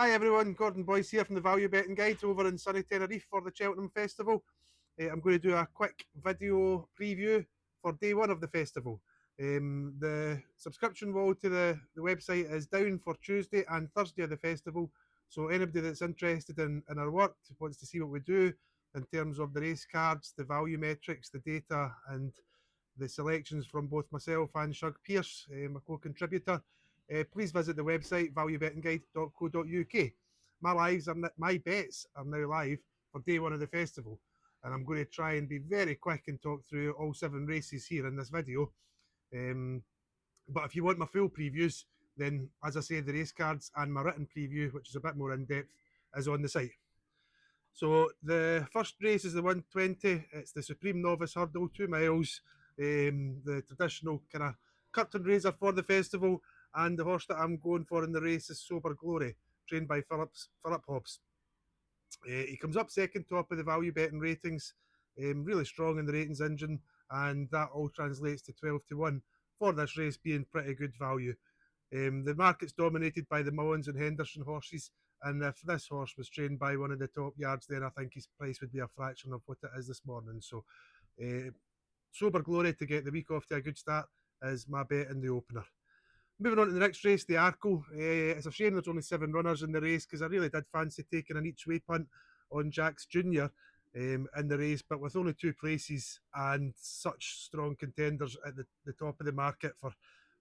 Hi everyone, Gordon Boyce here from the Value Betting Guide over in sunny Tenerife for the Chelktenham Festival. I'm going to do a quick video preview for day one of the festival. The subscription wall to the website is down for Tuesday and Thursday of the festival, so anybody that's interested in our work, wants to see what we do in terms of the race cards, the value metrics, the data and the selections from both myself and Shug Pierce, my co-contributor, please visit the website valuebettingguide.co.uk. My bets are now live for day one of the festival, and I'm going to try and be very quick and talk through all 7 races here in this video. But if you want my full previews, then as I say, the race cards and my written preview, which is a bit more in depth, is on the site. So the first race is the 120. It's the Supreme Novice Hurdle, 2 miles. The traditional kind of curtain raiser for the festival, and the horse that I'm going for in the race is Sober Glory, trained by Philip Hobbs. He comes up second top of the value betting ratings, really strong in the ratings engine, and that all translates to 12-1 for this race being pretty good value. The market's dominated by the Mullins and Henderson horses, and if this horse was trained by one of the top yards, then I think his price would be a fraction of what it is this morning. So, Sober Glory to get the week off to a good start is my bet in the opener. Moving on to the next race, the Arkle. It's a shame there's only 7 runners in the race because I really did fancy taking an each way punt on Jacks Jr. In the race, but with only 2 places and such strong contenders at the top of the market for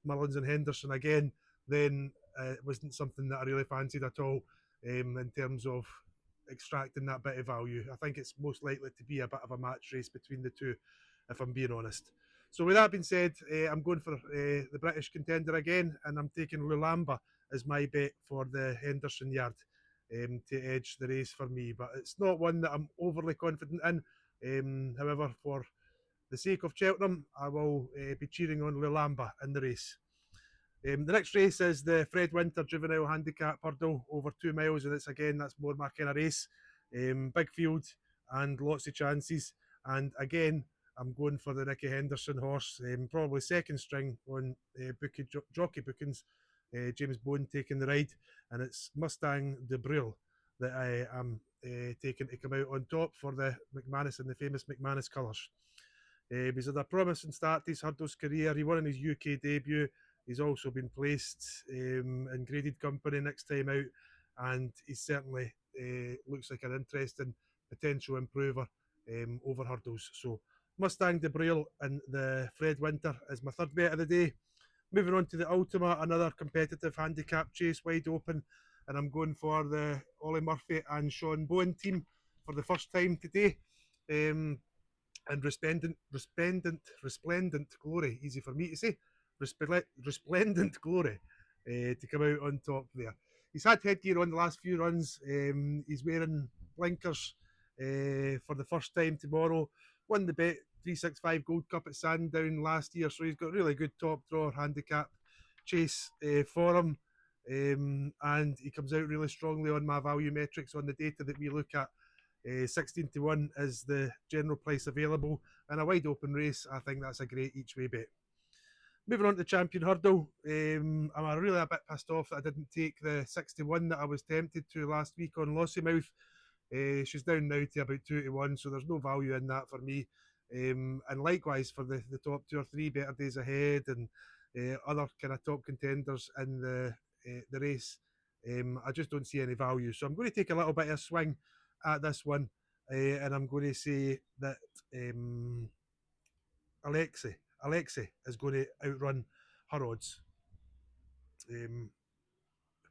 Mullins and Henderson again, then it wasn't something that I really fancied at all in terms of extracting that bit of value. I think it's most likely to be a bit of a match race between the two, if I'm being honest. So with that being said, I'm going for the British contender again, and I'm taking Lulamba as my bet for the Henderson yard to edge the race for me. But it's not one that I'm overly confident in. However, for the sake of Cheltenham, I will be cheering on Lulamba in the race. The next race is the Fred Winter Juvenile Handicap Hurdle over 2 miles, and that's more my kind of race. Big field and lots of chances, and again, I'm going for the Nicky Henderson horse, probably second string on jockey bookings. James Bone taking the ride, and it's Mustang de Brille that I am taking to come out on top for the McManus and the famous McManus colours. He's had a promising start to his hurdles career. He won in his UK debut. He's also been placed in graded company next time out, and he certainly looks like an interesting potential improver over hurdles. So Mustang de Brille and the Fred Winter is my third bet of the day. Moving on to the Ultima, another competitive handicap chase, wide open, and I'm going for the Ollie Murphy and Sean Bowen team for the first time today. And resplendent glory, easy for me to say, resplendent glory to come out on top there. He's had headgear on the last few runs. He's wearing blinkers for the first time tomorrow. Won the Bet 365 Gold Cup at Sandown last year, so he's got really good top drawer handicap chase for him. And he comes out really strongly on my value metrics on the data that we look at. 16-1 is the general price available in a wide open race. I think that's a great each way bet. Moving on to the Champion Hurdle, I'm really a bit pissed off that I didn't take the 61 that I was tempted to last week on Lossiemouth. She's down now to about 2-1, so there's no value in that for me. And likewise for the top 2 or 3 Better Days Ahead and other kind of top contenders in the race. I just don't see any value. So I'm going to take a little bit of a swing at this one, and I'm going to say that Alexi is going to outrun her odds. I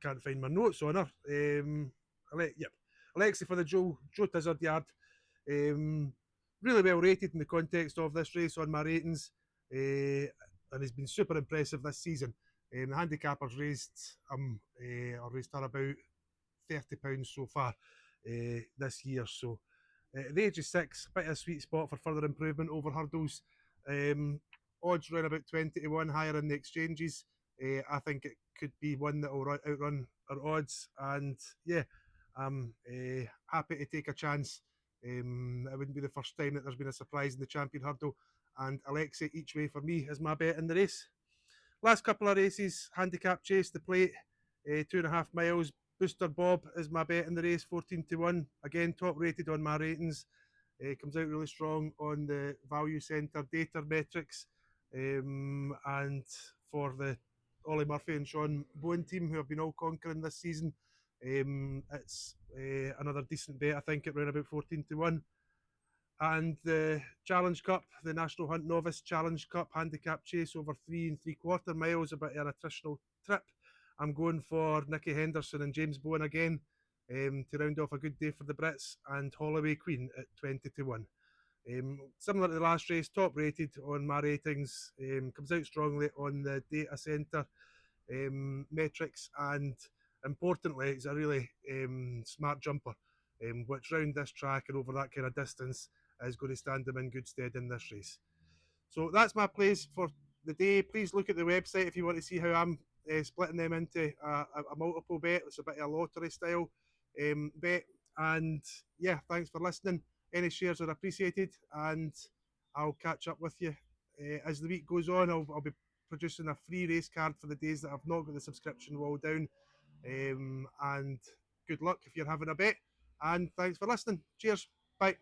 can't find my notes on her. Alexi for the Joe Tizzard yard. Really well rated in the context of this race on my ratings, and has been super impressive this season. The handicappers raised raised her about £30 so far this year. So at the age of 6, bit of a sweet spot for further improvement over hurdles. Odds around about 20-1 higher in the exchanges. I think it could be one that will outrun our odds, and yeah, I'm happy to take a chance. It wouldn't be the first time that there's been a surprise in the Champion Hurdle, and Alexei each way for me is my bet in the race. Last couple of races, handicap chase, the plate, 2.5 miles, Booster Bob is my bet in the race, 14-1. Again, top rated on my ratings. Comes out really strong on the value centre data metrics. And for the Ollie Murphy and Sean Bowen team, who have been all conquering this season, it's another decent bet, I think, at around about 14-1. And the Challenge Cup, the National Hunt Novice Challenge Cup handicap chase over 3 3/4 miles, a bit of an attritional trip. I'm going for Nicky Henderson and James Bowen again, to round off a good day for the Brits, and Holloway Queen at 20-1. Similar to the last race, top rated on my ratings, comes out strongly on the data centre metrics, and importantly, it's a really smart jumper, which round this track and over that kind of distance is going to stand them in good stead in this race. So that's my plays for the day. Please look at the website if you want to see how I'm splitting them into a multiple bet. It's a bit of a lottery style bet. And yeah, thanks for listening. Any shares are appreciated, and I'll catch up with you as the week goes on. I'll be producing a free race card for the days that I've not got the subscription wall down. And good luck if you're having a bet. And thanks for listening. Cheers. Bye.